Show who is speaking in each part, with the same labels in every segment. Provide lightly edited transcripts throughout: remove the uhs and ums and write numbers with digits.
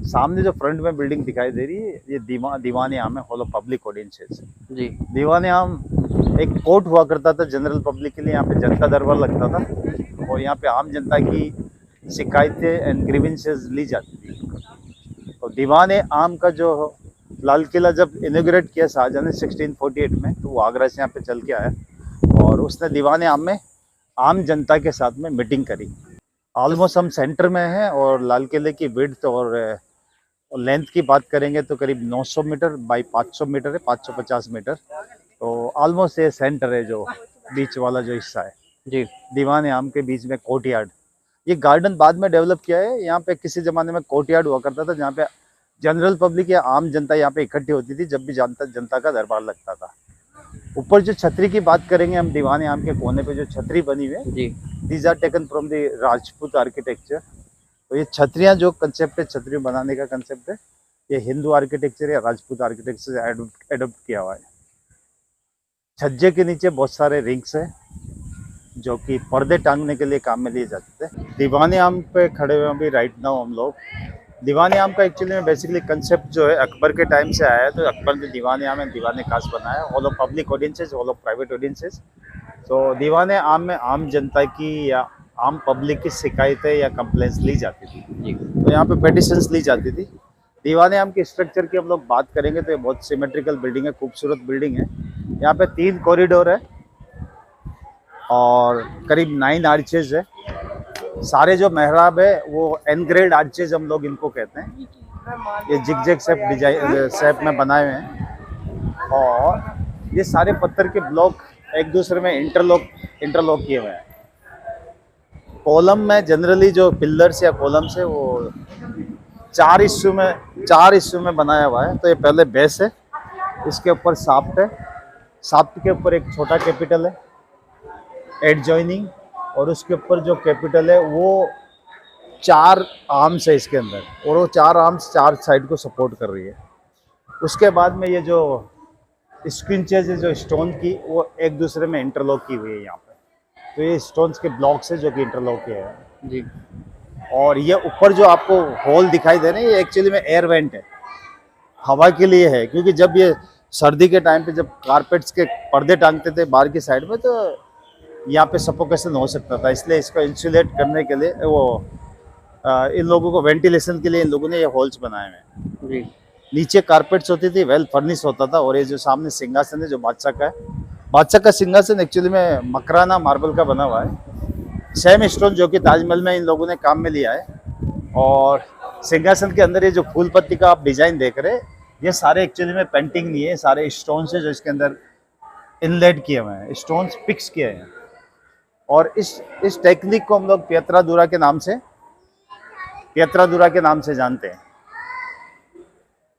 Speaker 1: सामने जो फ्रंट में बिल्डिंग दिखाई दे रही है ये दीवाने आम है, हॉल ऑफ पब्लिक ऑडियंसेस।
Speaker 2: जी।
Speaker 1: दीवाने आम एक कोर्ट हुआ करता था जनरल पब्लिक के लिए। यहाँ पे जनता दरबार लगता था और यहाँ पे आम जनता की शिकायतें एंड ग्रीवेंसेस ली जाती थी। तो दीवाने आम का जो लाल किला जब इनोग्रेट किया शाहजहां ने 1648 में, तो वो आगरा से यहाँ पे चल के आया और उसने दीवाने आम में आम जनता के साथ में मीटिंग करी। ऑलमोस्ट हम सेंटर में हैं और लाल किले की विड्थ और लेंथ की बात करेंगे तो करीब 900 मीटर बाई 500 मीटर है, 550 मीटर। तो ऑलमोस्ट ये सेंटर है जो बीच वाला जो हिस्सा है।
Speaker 2: जी।
Speaker 1: दीवाने आम के बीच में कोर्टयार्ड, ये गार्डन बाद में डेवलप किया है। यहाँ पे किसी जमाने में कोर्टयार्ड हुआ करता था जहाँ पे जनरल पब्लिक या आम जनता यहाँ पे इकट्ठी होती थी जब भी जनता का दरबार लगता था। ऊपर जो छतरी की बात करेंगे हम, दीवाने आम के कोने पे जो छतरी बनी हुई है,
Speaker 2: जी।
Speaker 1: These are taken from the Rajput architecture. तो ये छतरियाँ जो कंसेप्ट है, छतरी बनाने का कंसेप्ट है, ये हिंदू आर्किटेक्चर या राजपूत आर्किटेक्चर से एडोप्ट किया हुआ है। छज्जे के नीचे बहुत सारे रिंग्स है जो कि पर्दे टांगने के लिए काम में लिए जाते थे। दीवाने आम पे खड़े हुए अभी राइट नाउ हम लोग। दीवाने आम का एक्चुअली में बेसिकली कंसेप्ट जो है अकबर के टाइम से आया है। तो अकबर ने दीवाने आम एंड दीवाने खास बनाया, hall of public audiences, hall of private audiences. तो दीवाने आम में आम जनता की या आम पब्लिक की शिकायतें या कंप्लेंट्स ली जाती थी।
Speaker 2: जी।
Speaker 1: तो यहाँ पे पेटिशंस ली जाती थी। दीवाने आम के स्ट्रक्चर की हम लोग बात करेंगे तो ये बहुत सिमेट्रिकल बिल्डिंग है, खूबसूरत बिल्डिंग है। यहाँ पे 3 कॉरिडोर है और करीब 9 आर्चेज है। सारे जो मेहराब है वो एन ग्रेड आर्चेज हम लोग इनको कहते हैं। ये जिग शेप डिजाइन शेप में बनाए हुए हैं और ये सारे पत्थर के ब्लॉक एक दूसरे में इंटरलॉक किए हुए हैं। कॉलम में जनरली जो पिलर्स या कॉलम्स है वो 4 हिस्सों में बनाया हुआ है। तो ये पहले बेस है, इसके ऊपर साफ्ट है, साफ्ट के ऊपर एक छोटा कैपिटल है एडजॉइनिंग, और उसके ऊपर जो कैपिटल है वो 4 आर्म्स है इसके अंदर, और वो 4 आर्म्स 4 साइड को सपोर्ट कर रही है। उसके बाद में ये जो स्क्विंचेस है जो स्टोन की, वो एक दूसरे में इंटरलॉक की हुई है यहाँ पे। तो ये स्टोन्स के ब्लॉक्स है जो कि इंटरलॉक किए हैं।
Speaker 2: जी।
Speaker 1: और ये ऊपर जो आपको होल दिखाई दे रहे हैं ये एक्चुअली में एयर वेंट है, हवा के लिए है। क्योंकि जब ये सर्दी के टाइम पे जब कारपेट्स के पर्दे टांगते थे बाहर की साइड में, तो यहाँ पे सफोकेशन हो सकता था, इसलिए इसको इंसुलेट करने के लिए वो इन लोगों को वेंटिलेशन के लिए इन लोगों ने ये होल्स बनाए हुए हैं।
Speaker 2: जी।
Speaker 1: नीचे कारपेट्स होती थी, वेल फर्निश होता था। और ये जो सामने सिंहासन है जो बादशाह का है, बादशाह का सिंहासन एक्चुअली में मकराना मार्बल का बना हुआ है, सेम स्टोन जो कि ताजमहल में इन लोगों ने काम में लिया है। और सिंहासन के अंदर ये जो फूल पत्ती का आप डिजाइन देख रहे हैं, ये सारे एक्चुअली में पेंटिंग नहीं है, सारे स्टोन है जो इसके अंदर इनलेट किए हुए हैं, स्टोन्स पिक्स किए हैं। और इस टेक्निक को हम लोग पियत्रादुरा के नाम से जानते हैं।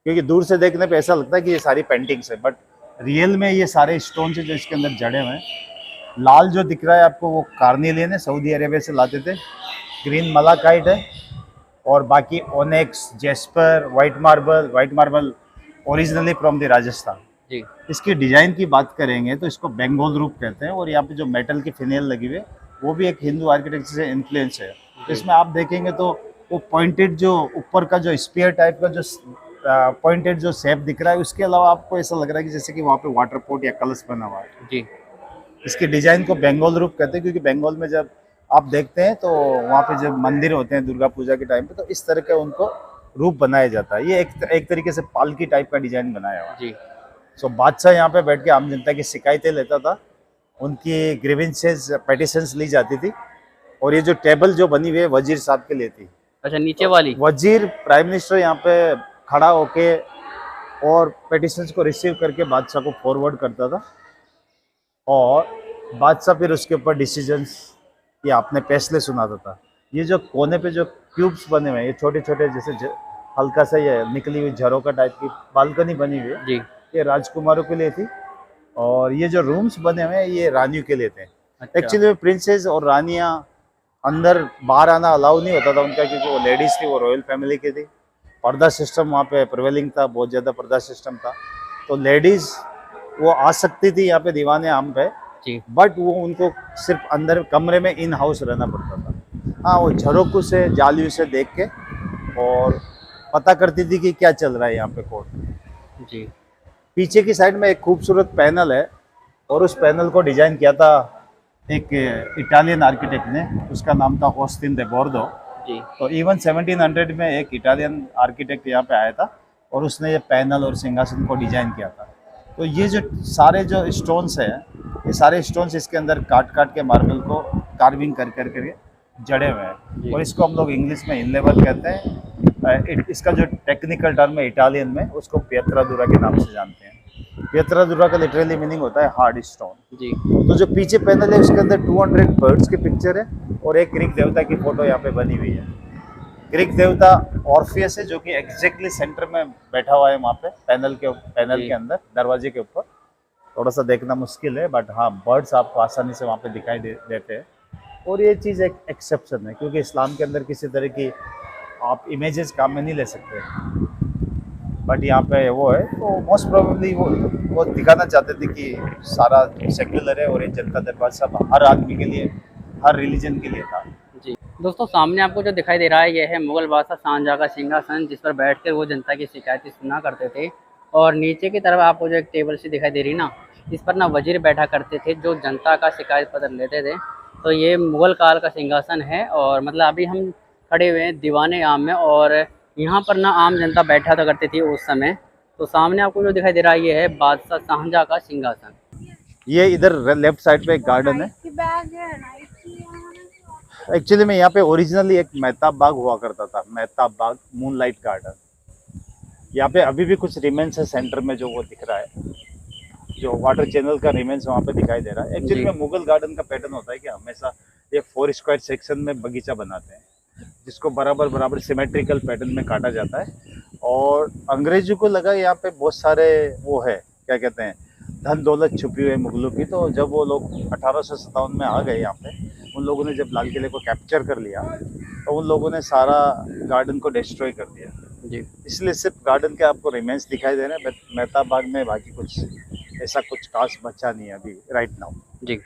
Speaker 1: क्योंकि दूर से देखने पे ऐसा लगता है कि ये सारी पेंटिंग्स है, बट रियल में ये सारे स्टोन है जो इसके अंदर जड़े हुए हैं। लाल जो दिख रहा है आपको वो कार्निलियन है, सऊदी अरेबिया से लाते थे। ग्रीन मलाकाइट है और बाकी onyx, jasper, white marble originally from the Rajasthan.
Speaker 2: जी।
Speaker 1: इसकी डिजाइन की बात करेंगे तो इसको बंगाल रूप कहते हैं। और यहाँ पे जो मेटल की फिनेल लगी हुई है वो भी एक हिंदू आर्किटेक्चर से इन्फ्लुएंस है। इसमें आप देखेंगे तो वो पॉइंटेड जो ऊपर का जो स्पीयर टाइप का जो पॉइंटेड जो शेप दिख रहा है, उसके अलावा आपको ऐसा लग रहा है कि जैसे कि वहाँ पे वाटर पोर्ट या कलश बना हुआ है।
Speaker 2: जी।
Speaker 1: इसकी डिजाइन को बंगाल रूप कहते हैं क्योंकि बंगाल में जब आप देखते हैं तो वहाँ पे जब मंदिर होते हैं दुर्गा पूजा के टाइम पे, तो इस तरह का उनको रूप बनाया जाता है। ये एक तरीके से पालकी टाइप का डिजाइन बनाया हुआ है।
Speaker 2: जी।
Speaker 1: सो बादशाह यहाँ पे बैठ के आम जनता की शिकायतें लेता था, उनकी ग्रीवेंसेस पेटिशंस ली जाती थी। और ये जो टेबल जो बनी हुई है वजीर साहब के लिए थी।
Speaker 2: अच्छा, नीचे वाली?
Speaker 1: वजीर प्राइम मिनिस्टर यहाँ पे खड़ा होके और पेटिशंस को रिसीव करके बादशाह को फॉरवर्ड करता था, और बादशाह फिर उसके ऊपर डिसीजंस या अपने फैसले सुनाता था। ये जो कोने पे जो क्यूब्स बने हुए हैं, ये छोटे छोटे जैसे हल्का सा ये निकली हुई झरोका टाइप की बालकनी बनी हुई है,
Speaker 2: जी।
Speaker 1: ये राजकुमारों के लिए थी। और ये जो रूम्स बने हुए हैं ये रानियों के लिए थे।
Speaker 2: अच्छा।
Speaker 1: एक्चुअली प्रिंसेस और रानियाँ अंदर बाहर आना अलाउ नहीं होता था उनका, क्योंकि वो लेडीज थी, वो रॉयल फैमिली की थी। पर्दा सिस्टम वहाँ पे प्रिवेलिंग था, बहुत ज़्यादा पर्दा सिस्टम था। तो लेडीज वो आ सकती थी यहाँ पे दीवाने आम पे,
Speaker 2: जी।
Speaker 1: बट वो उनको सिर्फ अंदर कमरे में इन हाउस रहना पड़ता था। हाँ, वो झरोखों से जालियों से देख के और पता करती थी कि क्या चल रहा है यहाँ पे कोर्ट।
Speaker 2: जी
Speaker 1: पीछे की साइड में एक खूबसूरत पैनल है और उस पैनल को डिजाइन किया था एक इटालियन आर्किटेक्ट ने, उसका नाम था ऑस्टिन दे बोर्डो।
Speaker 2: जी
Speaker 1: तो इवन 1700 में एक इटालियन आर्किटेक्ट यहाँ पे आया था और उसने ये पैनल और सिंहासन को डिजाइन किया था। तो ये जो सारे जो स्टोन्स है, ये सारे स्टोन्स इसके अंदर काट काट के मार्बल को कार्विंग कर कर के जड़े हुए हैं और इसको हम लोग इंग्लिश में इनलेबल कहते हैं। इसका जो टेक्निकल टर्म है इटालियन में, उसको पिएत्रादुरा के नाम से जानते हैं। पिएत्रादुरा का लिटरली मीनिंग होता है हार्ड स्टोन।
Speaker 2: जी
Speaker 1: तो जो पीछे पैनल है उसके अंदर 200 बर्ड्स की पिक्चर है और एक ग्रीक देवता की फोटो यहाँ पे बनी हुई है। ग्रीक देवता ऑर्फियस है जो कि एग्जैक्टली सेंटर में बैठा हुआ है वहाँ पे पैनल के अंदर दरवाजे के ऊपर। थोड़ा सा देखना मुश्किल है बट हाँ, बर्ड्स आपको आसानी से वहाँ पे दिखाई देते हैं। और ये चीज़ एक एक्सेप्शन है क्योंकि इस्लाम के अंदर किसी तरह की आप इमेजेस काम में नहीं ले सकते, बट यहाँ पे वो है। तो मोस्ट प्रोबेबली वो दिखाना चाहते थे कि सारा सेक्युलर है और ये जनता दरबार सब हर आदमी के लिए, हर रिलीजन के लिए था।
Speaker 2: जी दोस्तों, सामने आपको जो दिखाई दे रहा है यह है मुगल बादशाह शाहजहाँ का सिंहासन, जिस पर बैठकर वो जनता की शिकायतें सुना करते थे। और नीचे की तरफ आपको जो एक टेबल सी दिखाई दे रही ना, इस पर ना वजीर बैठा करते थे जो जनता का शिकायत पत्र लेते थे। तो ये मुगल काल का सिंहासन है और मतलब अभी हम खड़े हुए हैं दीवाने आम में और यहाँ पर ना आम जनता बैठा था करती थी उस समय। तो सामने आपको जो दिखाई दे रहा है ये है बादशाह शाहजहाँ का सिंहासन।
Speaker 1: ये इधर लेफ्ट साइड पे एक गार्डन है। एक्चुअली में यहाँ पे ओरिजिनली एक मेहताब बाग हुआ करता था, मेहताब बाग मूनलाइट गार्डन। यहाँ पे अभी भी कुछ रिमेन्स है सेंटर में, जो वो दिख रहा है, जो वाटर चैनल का रिमेन्स वहाँ पे दिखाई दे रहा है। एक्चुअली में मुगल गार्डन का पैटर्न होता है कि हमेशा ये 4 स्क्वायर सेक्शन में बगीचा बनाते हैं जिसको बराबर बराबर सिमेट्रिकल पैटर्न में काटा जाता है। और अंग्रेजों को लगा यहाँ पे बहुत सारे वो है, क्या कहते हैं, धन दौलत छुपी हुई है मुगलों की। तो जब वो लोग 1857 में आ गए यहाँ पे, उन लोगों ने जब लाल किले को कैप्चर कर लिया तो उन लोगों ने सारा गार्डन को डिस्ट्रॉय कर दिया।
Speaker 2: जी
Speaker 1: इसलिए सिर्फ गार्डन के आपको रिमेन्स दिखाई दे रहे हैं, बट मेहताब बाग में बाकी कुछ ऐसा कुछ खास बचा नहीं है अभी राइट नाउ।
Speaker 2: जी